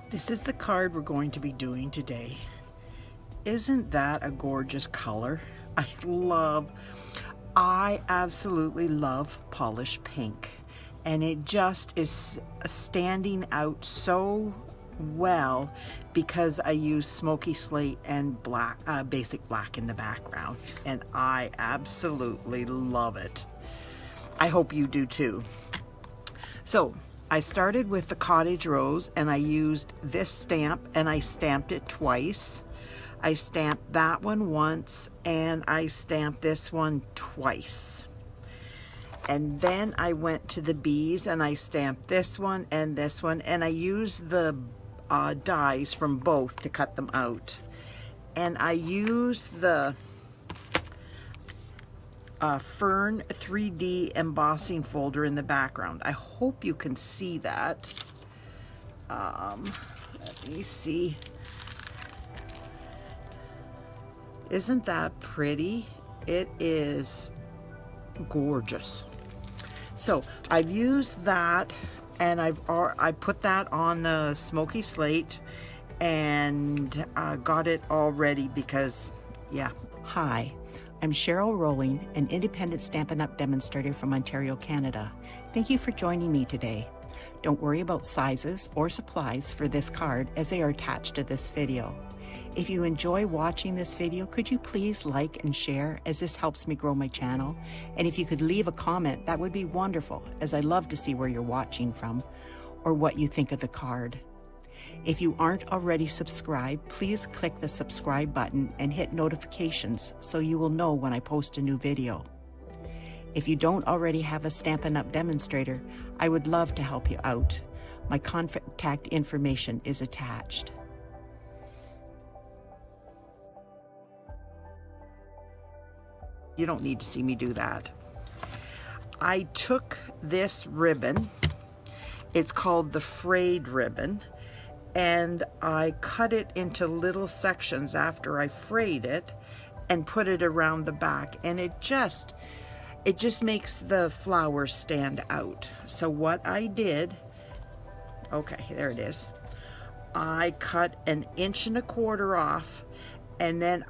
This is the card we're going to be doing today. Isn't that a gorgeous color? I absolutely love polished pink, and it just is standing out so well because I use Smoky Slate and black, basic black in the background, and I absolutely love it. I hope you do too. So I started with the Cottage Rose, and I used this stamp, and I stamped it twice. I stamped that one once, and I stamped this one twice. And then I went to the bees, and I stamped this one, and I used the dies from both to cut them out. And I used the Fern 3D embossing folder in the background. I hope you can see that. Let me see. Isn't that pretty? It is gorgeous. So I've used that, and I put that on the Smoky Slate and got it all ready because, yeah. Hi, I'm Cheryl Rowling, an independent Stampin' Up! Demonstrator from Ontario, Canada. Thank you for joining me today. Don't worry about sizes or supplies for this card as they are attached to this video. If you enjoy watching this video, could you please like and share, as this helps me grow my channel? And if you could leave a comment, that would be wonderful, as I love to see where you're watching from or what you think of the card. If you aren't already subscribed, please click the subscribe button and hit notifications so you will know when I post a new video. If you don't already have a Stampin' Up! Demonstrator, I would love to help you out. My contact information is attached. You don't need to see me do that. I took this ribbon, it's called the Frayed Ribbon, and I cut it into little sections after I frayed it and put it around the back, and it just makes the flowers stand out. So what I did, okay, there it is. I cut 1.25 inches off, and then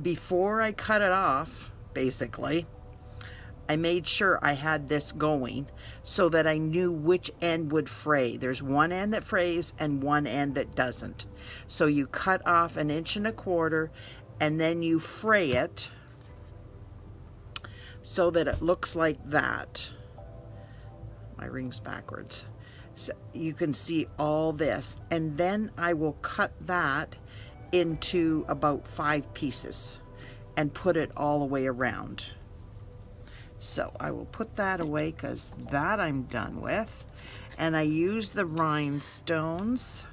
before I cut it off, basically, I made sure I had this going so that I knew which end would fray. There's one end that frays and one end that doesn't. So you cut off 1.25 inches and then you fray it so that it looks like that. My ring's backwards. So you can see all this, and then I will cut that into about 5 pieces and put it all the way around. So I will put that away because that I'm done with. And I use the rhinestones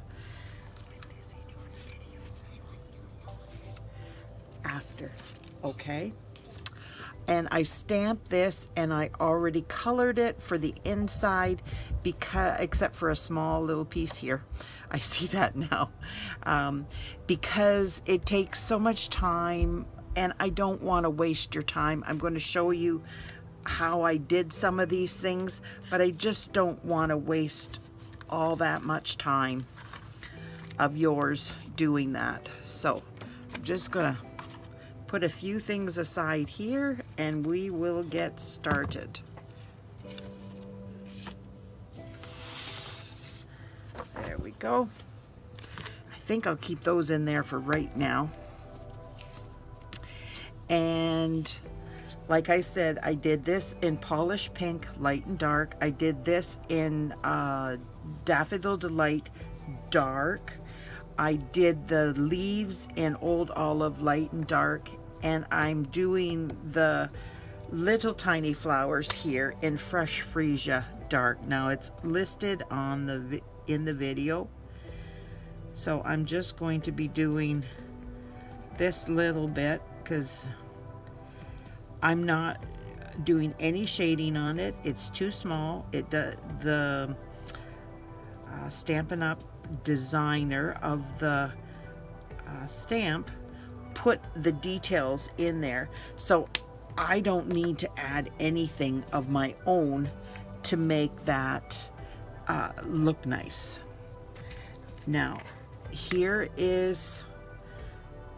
after, okay? And I stamped this, and I already colored it for the inside, because except for a small little piece here. I see that now. Because it takes so much time, and I don't want to waste your time. I'm going to show you how I did some of these things, but I just don't want to waste all that much time of yours doing that. So I'm just going to put a few things aside here, and we will get started. There we go. I think I'll keep those in there for right now. And like I said, I did this in polished pink, light and dark. I did this in Daffodil Delight, dark. I did the leaves in Old Olive, light and dark. And I'm doing the little tiny flowers here in Fresh Freesia, dark. Now it's listed on in the video. So I'm just going to be doing this little bit because I'm not doing any shading on it. It's too small. The Stampin' Up! Designer of the stamp put the details in there, so I don't need to add anything of my own to make that look nice. Now, here is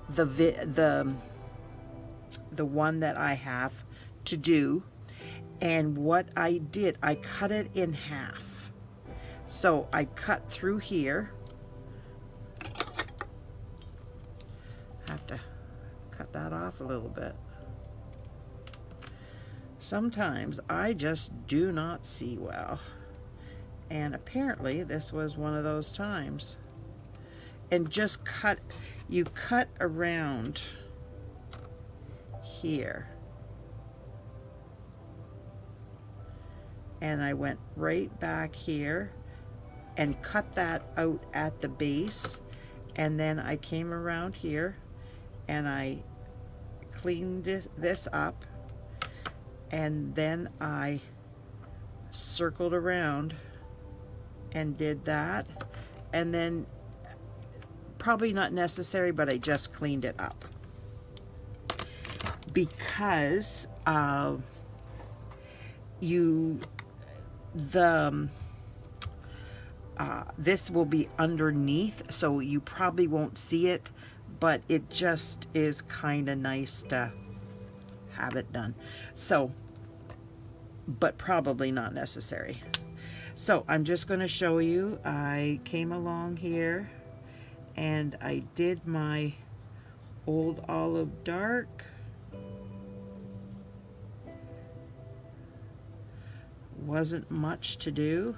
the one that I have to do, and what I did, I cut it in half. So I cut through here. Have to cut that off a little bit. Sometimes I just do not see well, and apparently this was one of those times. And just cut, you cut around here, and I went right back here and cut that out at the base, and then I came around here and I cleaned this up, and then I circled around and did that, and then probably not necessary, but I just cleaned it up because this will be underneath, so you probably won't see it, but it just is kind of nice to have it done. So, but probably not necessary. So I'm just going to show you. I came along here and I did my Old Olive Dark. Wasn't much to do.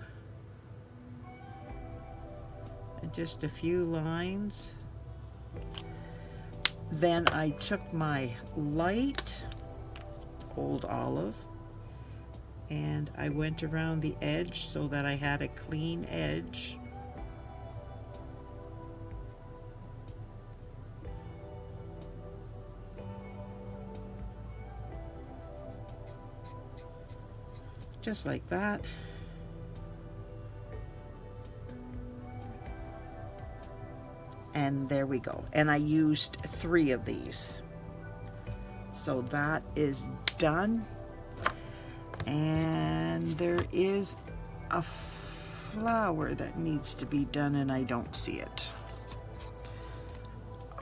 Just a few lines. Then I took my light Old Olive and I went around the edge so that I had a clean edge. Just like that. And there we go. And I used 3 of these. So that is done. And there is a flower that needs to be done and I don't see it.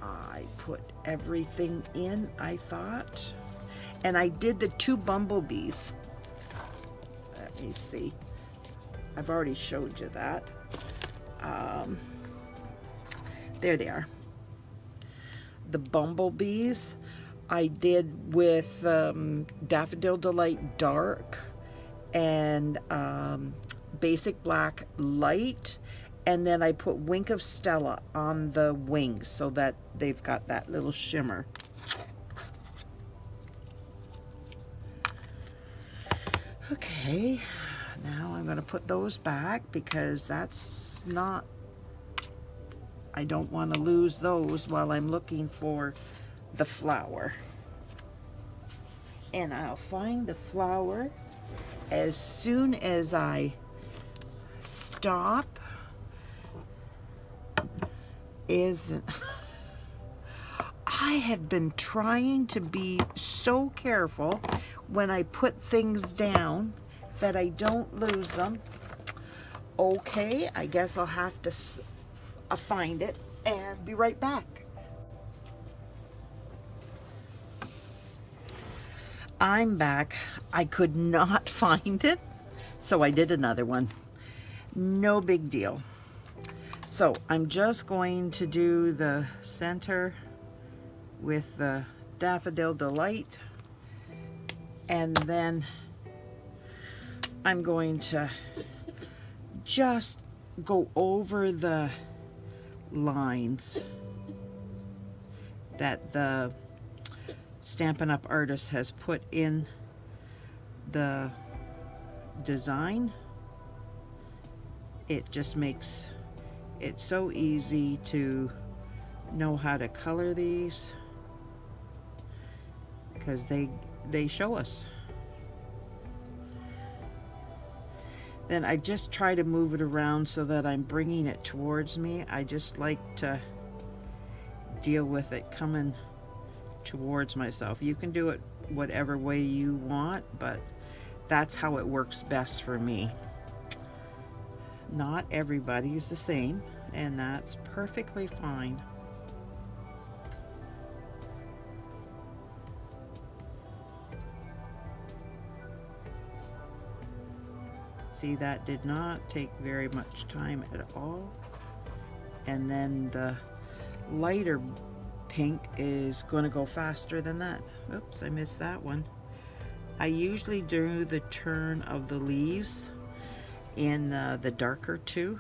I put everything in, I thought. And I did the 2 bumblebees. Let me see. I've already showed you that. There they are. The bumblebees I did with Daffodil Delight Dark and Basic Black Light, and then I put Wink of Stella on the wings so that they've got that little shimmer. Okay, now I'm going to put those back because that's not, I don't want to lose those while I'm looking for the flower. And I'll find the flower as soon as I stop. I have been trying to be so careful when I put things down that I don't lose them. Okay, I guess I'll have to find it and be right back. I'm back. I could not find it, so I did another one. No big deal. So I'm just going to do the center with the Daffodil Delight, and then I'm going to just go over the lines that the Stampin' Up! Artist has put in the design. It just makes it so easy to know how to color these because they show us. Then I just try to move it around so that I'm bringing it towards me. I just like to deal with it coming towards myself. You can do it whatever way you want, but that's how it works best for me. Not everybody is the same, and that's perfectly fine. See, that did not take very much time at all. And then the lighter pink is going to go faster than that. Oops, I missed that one. I usually do the turn of the leaves in the darker two.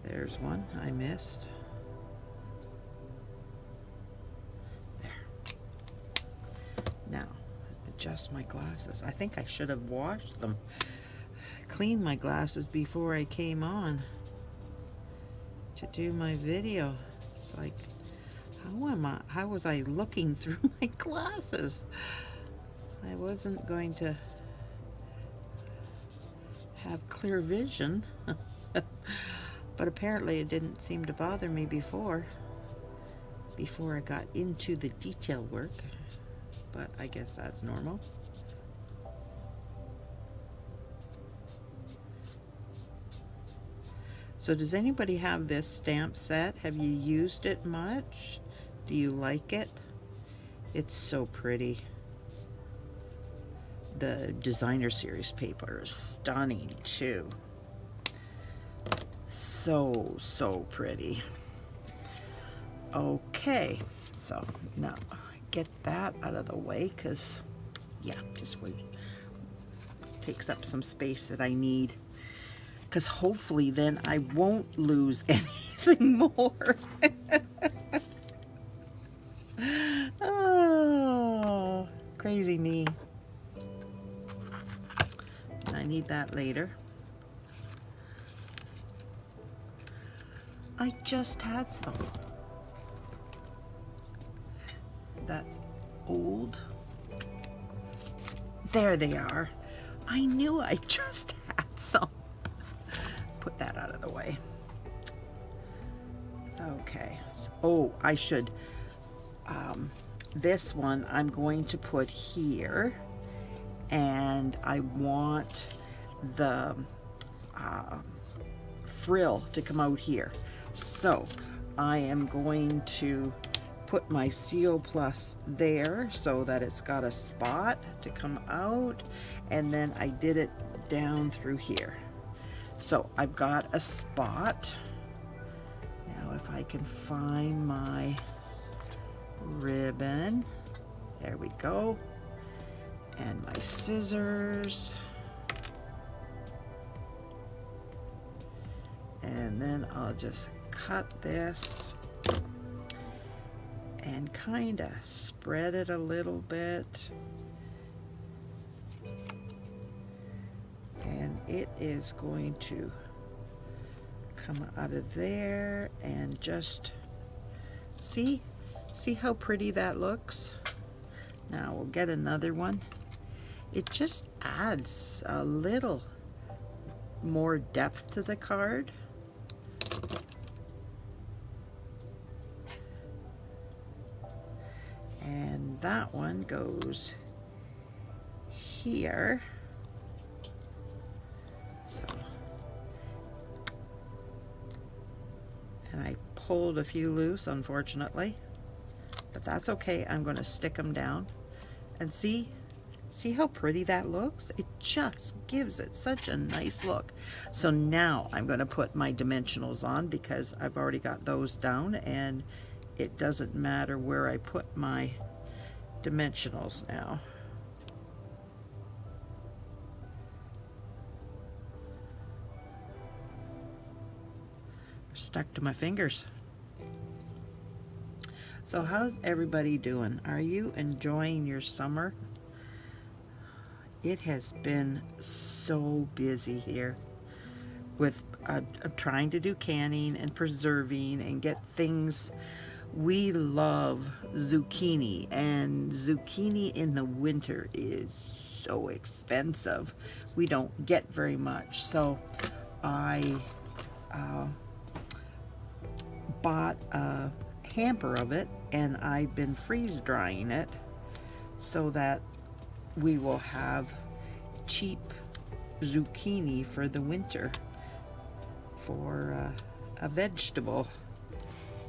There's one I missed. There. Now, adjust my glasses. I think I should have washed them. Cleaned my glasses before I came on to do my video. It's like, how was I looking through my glasses? I wasn't going to have clear vision. But apparently it didn't seem to bother me before I got into the detail work. But I guess that's normal. So does anybody have this stamp set? Have you used it much? Do you like it? It's so pretty. The designer series paper is stunning too. So pretty. Okay, so now get that out of the way, because yeah, just wait. Takes up some space that I need, because hopefully then I won't lose anything more. Oh, crazy me. I need that later. I just had some. That's old. There they are. I knew I just had some. Put that out of the way. Okay. Oh, I should. This one I'm going to put here, and I want the frill to come out here. So I am going to put my Seal Plus there so that it's got a spot to come out, and then I did it down through here. So I've got a spot. Now if I can find my ribbon, there we go, and my scissors. And then I'll just cut this and kind of spread it a little bit. And it is going to come out of there, and just see how pretty that looks. Now we'll get another one. It just adds a little more depth to the card. And that one goes here. So, and I pulled a few loose, unfortunately, but that's okay. I'm going to stick them down, and see how pretty that looks? It just gives it such a nice look. So now I'm going to put my dimensionals on, because I've already got those down, and it doesn't matter where I put my dimensionals now. Stuck to my fingers. So how's everybody doing? Are you enjoying your summer? It has been so busy here with trying to do canning and preserving and get things. We love zucchini, and zucchini in the winter is so expensive. We don't get very much. So I bought a hamper of it, and I've been freeze drying it so that we will have cheap zucchini for the winter for a vegetable,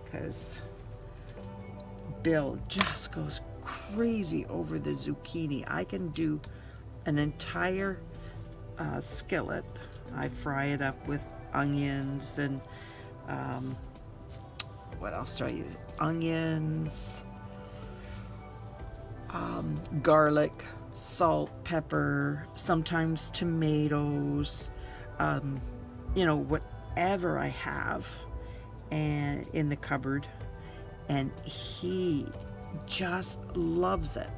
because Bill just goes crazy over the zucchini. I can do an entire skillet. I fry it up with onions and what else do I use? Onions, garlic, salt, pepper, sometimes tomatoes, you know, whatever I have and in the cupboard, and he just loves it.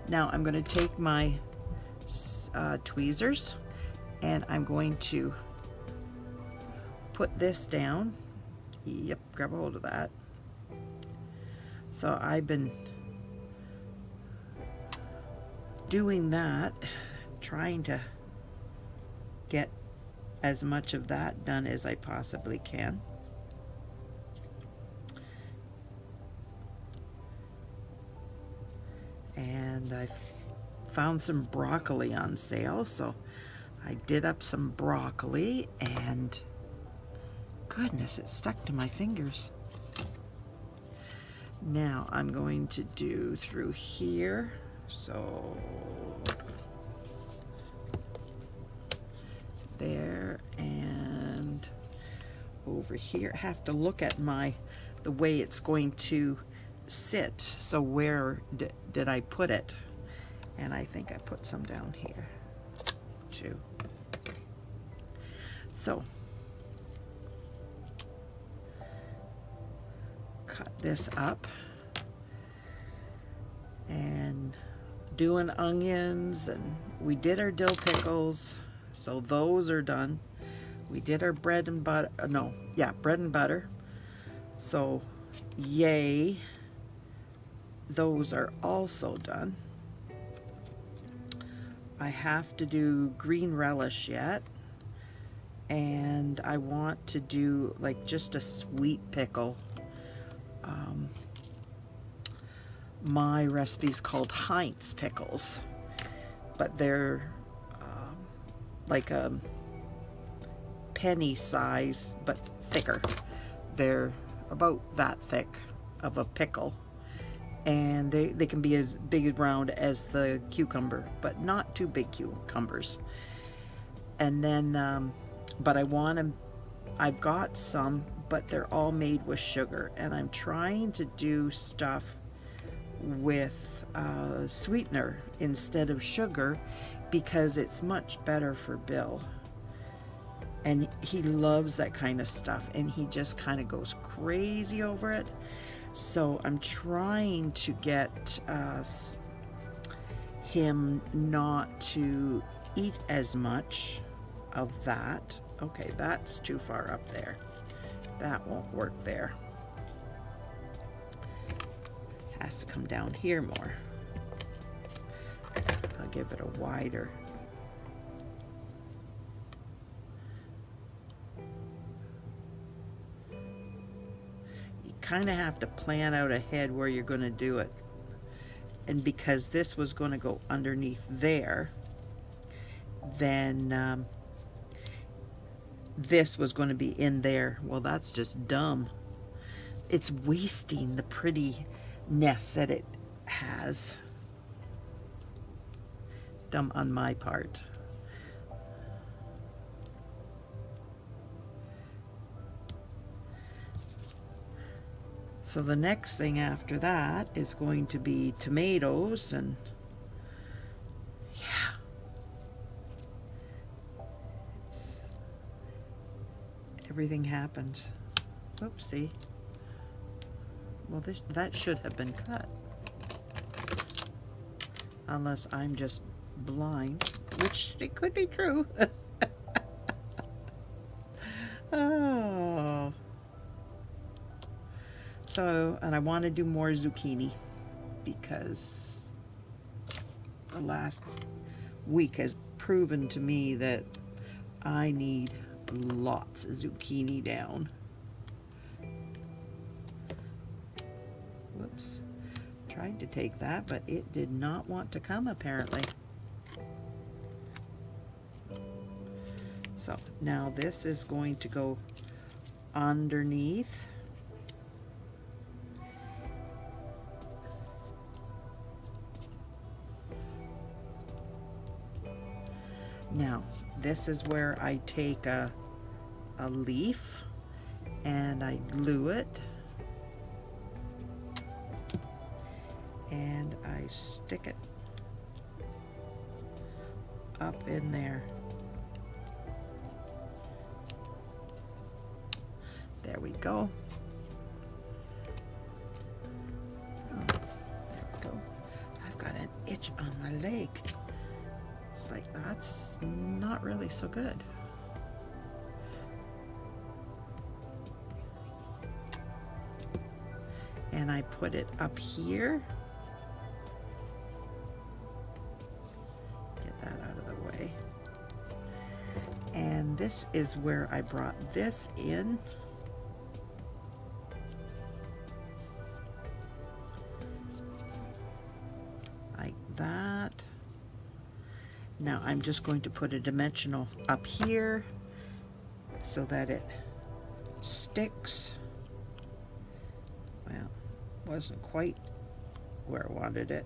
Now I'm going to take my tweezers and I'm going to put this down. Yep, grab a hold of that. So I've been doing that, trying to get as much of that done as I possibly can. And I found some broccoli on sale, so I did up some broccoli, and goodness, it stuck to my fingers. Now I'm going to do through here, so there and over here. I have to look at the way it's going to sit. So where did I put it? And I think I put some down here too. So cut this up and doing onions, and we did our dill pickles, so those are done. We did our bread and butter, bread and butter, so yay, those are also done. I have to do green relish yet, and I want to do like just a sweet pickle. My recipe's called Heinz pickles, but they're like a penny size but thicker. They're about that thick of a pickle, and they can be as big and round as the cucumber, but not too big cucumbers. And then but I've got some, but they're all made with sugar, and I'm trying to do stuff with sweetener instead of sugar, because it's much better for Bill, and he loves that kind of stuff, and he just kind of goes crazy over it. So I'm trying to get him not to eat as much of that. Okay, that's too far up there. That won't work there. Has to come down here more. I'll give it a wider. You kind of have to plan out ahead where you're going to do it. And because this was going to go underneath there, then this was going to be in there. Well, that's just dumb. It's wasting the prettiness that it has. Dumb on my part. So the next thing after that is going to be tomatoes, and yeah, everything happens. Oopsie. Well, that should have been cut. Unless I'm just blind, which it could be true. Oh. So, and I want to do more zucchini, because the last week has proven to me that I need lots of zucchini down. Whoops. Tried to take that, but it did not want to come apparently. So now this is going to go underneath. Now this is where I take a leaf and I glue it and I stick it up in there. There we go. Oh, there we go. I've got an itch on my leg. It's like, that's not really so good. And I put it up here. Get that out of the way. And this is where I brought this in. Like that. Now I'm just going to put a dimensional up here so that it sticks. Well, wasn't quite where I wanted it.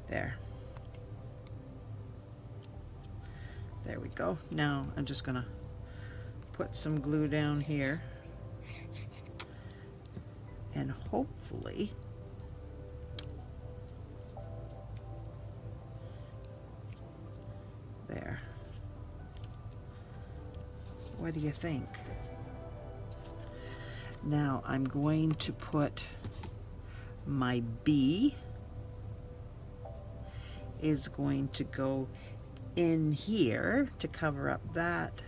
There. There we go. Now I'm just gonna put some glue down here and hopefully there. What do you think? Now I'm going to put my bee is going to go in here to cover up that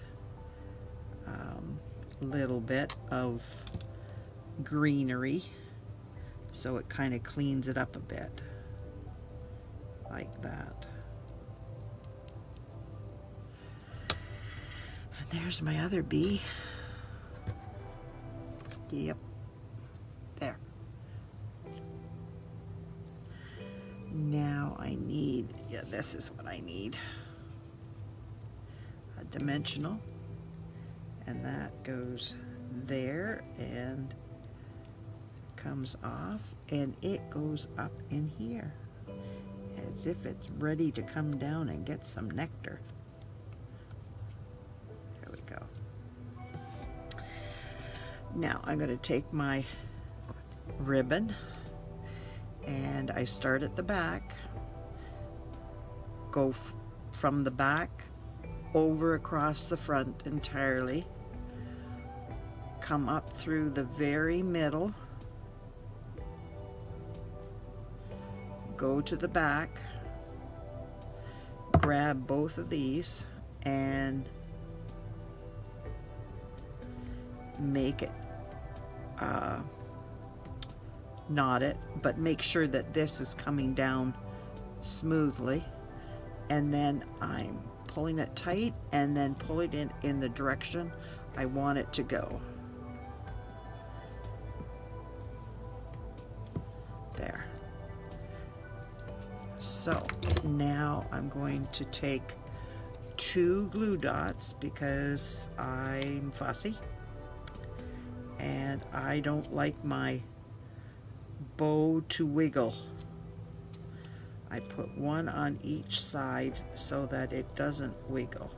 little bit of greenery, so it kind of cleans it up a bit like that. And there's my other bee. Yep, there. Now I need, yeah, this is what I need. A dimensional, and that goes there and comes off, and it goes up in here as if it's ready to come down and get some nectar. There we go. Now I'm going to take my ribbon and I start at the back, go from the back over across the front entirely, come up through the very middle, go to the back, grab both of these and make it knot it, but make sure that this is coming down smoothly, and then I'm pulling it tight and then pulling it in the direction I want it to go. There. So now I'm going to take 2 glue dots because I'm fussy and I don't like my bow to wiggle. I put one on each side so that it doesn't wiggle.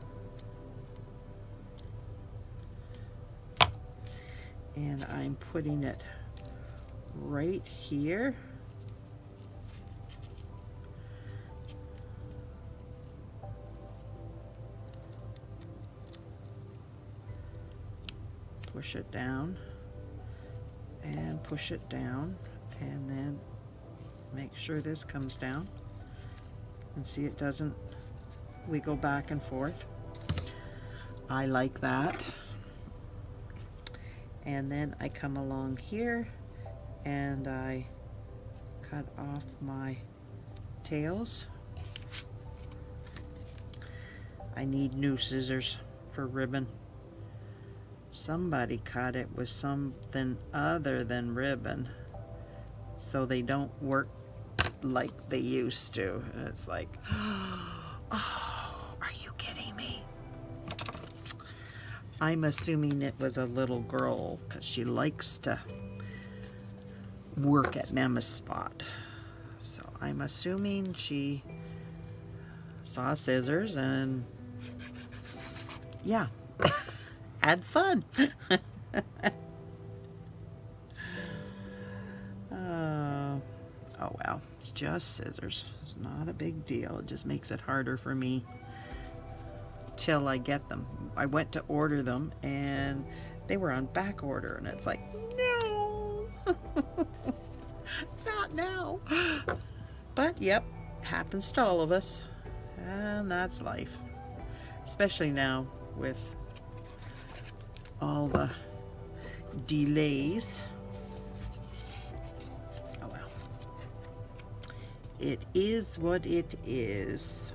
And I'm putting it right here. Push it down and push it down, and then make sure this comes down, and see it doesn't wiggle back and forth. I like that. And then I come along here and I cut off my tails. I need new scissors for ribbon. Somebody cut it with something other than ribbon, so they don't work like they used to. And it's like, oh, are you kidding me? I'm assuming it was a little girl because she likes to work at Mama's spot. So I'm assuming she saw scissors and yeah, had fun. Oh well, it's just scissors. It's not a big deal. It just makes it harder for me till I get them. I went to order them and they were on back order and it's like, no, not now. But yep, happens to all of us, and that's life. Especially now with all the delays. Oh well. It is what it is.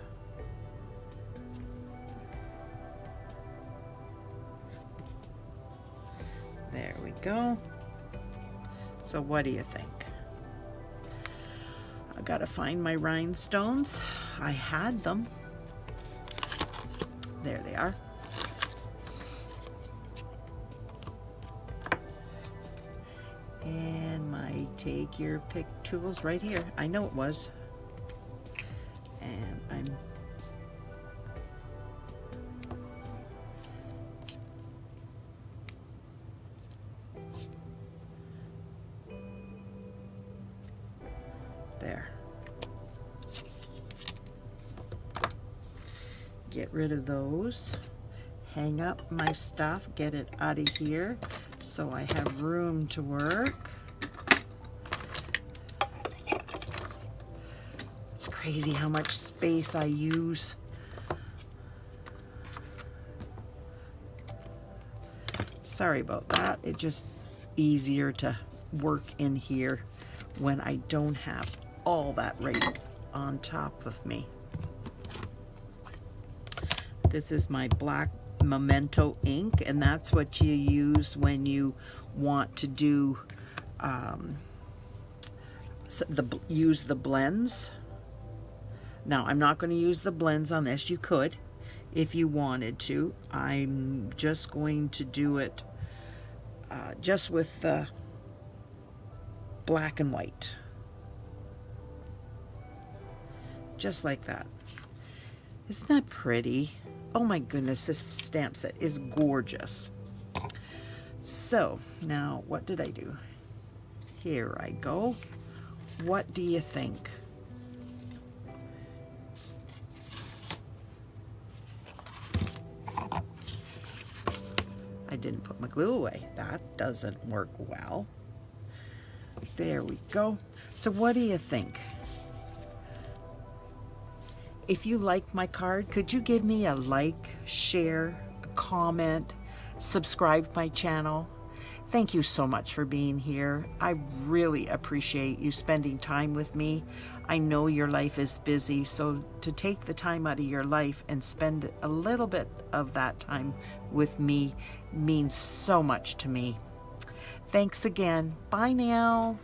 There we go. So what do you think? I gotta find my rhinestones. I had them. There they are. And my take your pick tools right here. I know it was. And I'm there. Get rid of those. Hang up my stuff. Get it out of here so I have room to work. It's crazy how much space I use. Sorry about that. It's just easier to work in here when I don't have all that right on top of me. This is my black Memento ink, and that's what you use when you want to do use the blends. Now I'm not going to use the blends on this. You could if you wanted to. I'm just going to do it just with the black and white, just like that. Isn't that pretty? Oh my goodness, this stamp set is gorgeous. So now what did I do? Here I go. What do you think? I didn't put my glue away. That doesn't work well. There we go. So what do you think? If you like my card, could you give me a like, share, a comment, subscribe to my channel? Thank you so much for being here. I really appreciate you spending time with me. I know your life is busy, so to take the time out of your life and spend a little bit of that time with me means so much to me. Thanks again. Bye now.